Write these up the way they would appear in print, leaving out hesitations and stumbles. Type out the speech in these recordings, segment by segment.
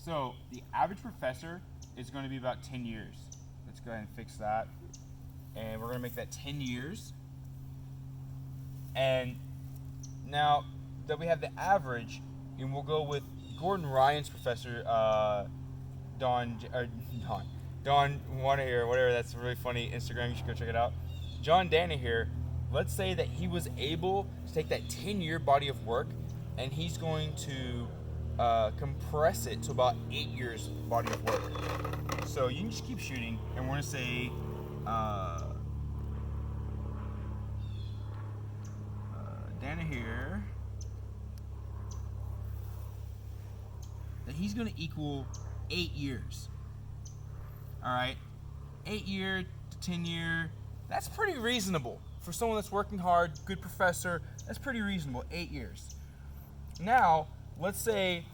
So the average professor is going to be about 10 years. Let's go ahead and fix that. And we're going to make that 10 years. And now that we have the average, and we'll go with Gordon Ryan's professor, Don Wanaher, whatever, that's a really funny Instagram, you should go check it out. John Danaher, let's say that he was able to take that 10-year body of work and he's going to compress it to about 8 years body of work. So you can just keep shooting, and we're going to say Danaher, that he's going to equal 8 years. All right, 8 year to 10 year, that's pretty reasonable for someone that's working hard, good professor. That's pretty reasonable, 8 years. Now, let's say,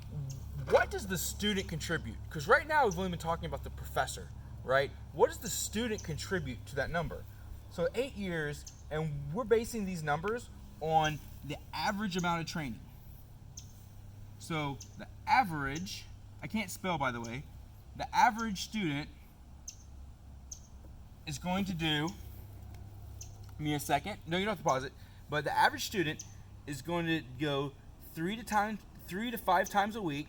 what does the student contribute? Because right now we've only been talking about the professor, right? What does the student contribute to that number? So 8 years, and we're basing these numbers on the average amount of training. So the average, I can't spell by the way, the average student is going to do, give me a second, no, you don't have to pause it, but the average student is going to go 3 to 5 times a week.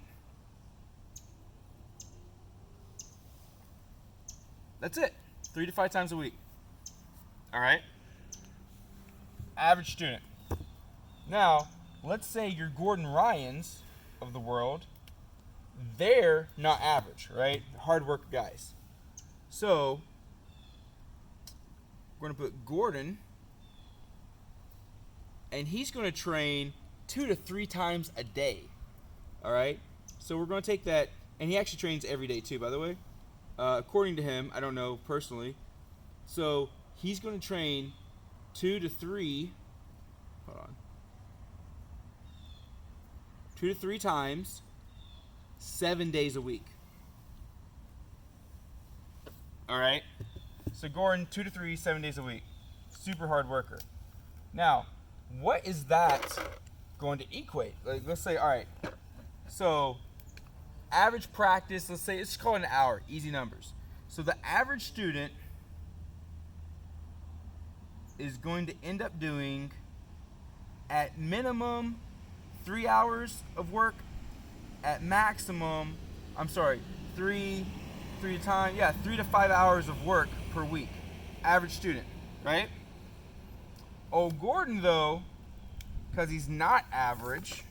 That's it, 3 to 5 times a week. All right, average student. Now, let's say you're Gordon Ryan's of the world. They're not average, right? Hard work guys. So we're going to put Gordon, and he's going to train 2 to 3 times a day. All right? So we're going to take that, and he actually trains every day too, by the way. According to him, I don't know personally. So he's going to train 2 to 3, hold on, 2 to 3 times, 7 days a week. All right? So Gordon, 2 to 3, 7 days a week. Super hard worker. Now, what is that going to equate? Like, let's say, all right, so average practice, let's call it an hour, easy numbers. So the average student is going to end up doing, at minimum, 3 hours of work, at maximum, 3 to 5 hours of work per week. Average student, right? Oh, Gordon, though, because he's not average,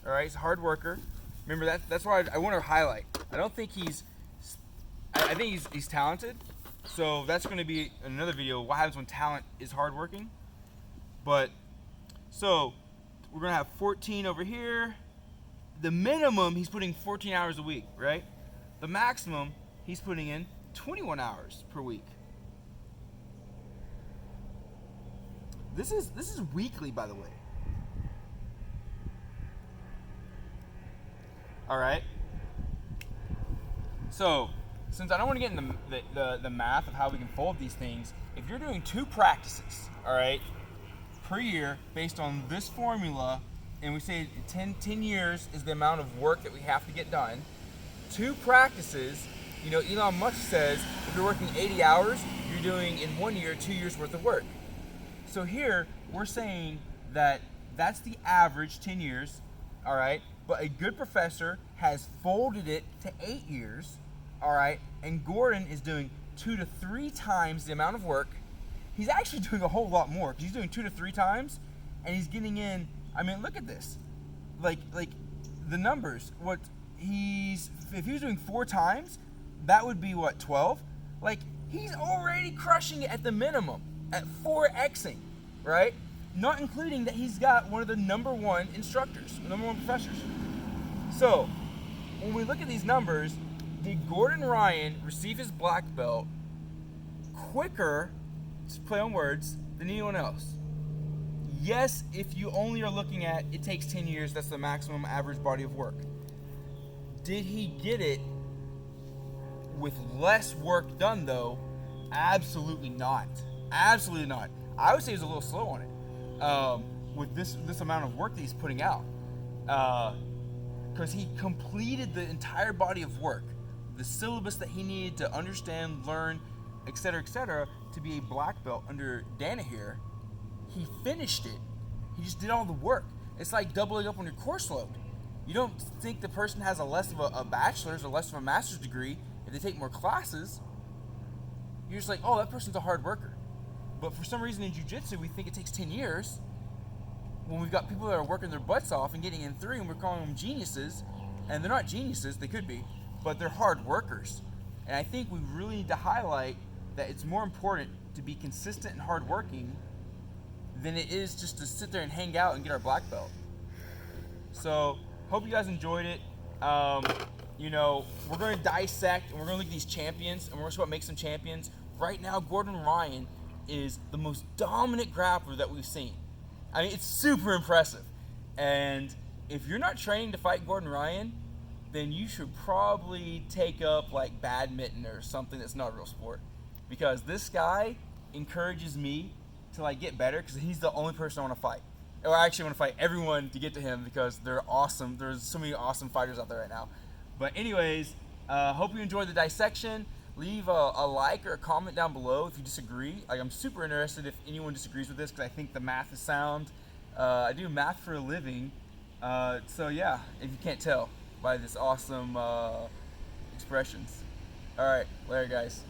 all right, he's a hard worker. Remember, that's why I want to highlight. I don't think I think he's talented. So that's going to be another video, what happens when talent is hardworking. But, so, we're going to have 14 over here. The minimum, he's putting 14 hours a week, right? The maximum, he's putting in 21 hours per week. This is weekly, by the way. All right. So, since I don't want to get into the math of how we can fold these things, if you're doing 2 practices, all right, per year based on this formula, and we say 10 years is the amount of work that we have to get done, 2 practices, you know, Elon Musk says if you're working 80 hours, you're doing in 1 year 2 years worth of work. So here we're saying that that's the average 10 years, all right, but a good professor has folded it to 8 years, all right, and Gordon is doing 2 to 3 times the amount of work. He's actually doing a whole lot more because he's doing 2 to 3 times, and he's getting in. I mean, look at this, like the numbers. If he was doing 4 times, that would be what, 12? Like, he's already crushing it at the minimum at 4xing, right? Not including that he's got one of the number 1 instructors, number 1 professors. So when we look at these numbers, did Gordon Ryan receive his black belt quicker, to play on words, than anyone else? Yes, if you only are looking at it takes 10 years, that's the maximum average body of work. Did he get it with less work done though? Absolutely not. Absolutely not. I would say he's a little slow on it with this amount of work that he's putting out. because he completed the entire body of work, the syllabus that he needed to understand, learn, etc., to be a black belt under Danaher. He finished it. He just did all the work. It's like doubling up on your course load. You don't think the person has a less of a bachelor's or less of a master's degree if they take more classes. You're just like, oh, that person's a hard worker. But for some reason in jiu-jitsu, we think it takes 10 years when we've got people that are working their butts off and getting in 3, and we're calling them geniuses. And they're not geniuses, they could be, but they're hard workers. And I think we really need to highlight that it's more important to be consistent and hardworking than it is just to sit there and hang out and get our black belt. So, hope you guys enjoyed it. You know, we're going to dissect and we're going to look at these champions, and we're just going to make some champions. Right now, Gordon Ryan is the most dominant grappler that we've seen. I mean, it's super impressive. And if you're not training to fight Gordon Ryan, then you should probably take up like badminton or something that's not a real sport, because this guy encourages me to like get better, because he's the only person I want to fight. Or I actually want to fight everyone to get to him, because they're awesome. There's so many awesome fighters out there right now. But anyways, hope you enjoyed the dissection. Leave a like or a comment down below if you disagree. Like, I'm super interested if anyone disagrees with this, because I think the math is sound. I do math for a living. So yeah, if you can't tell by this awesome expressions. All right, later guys.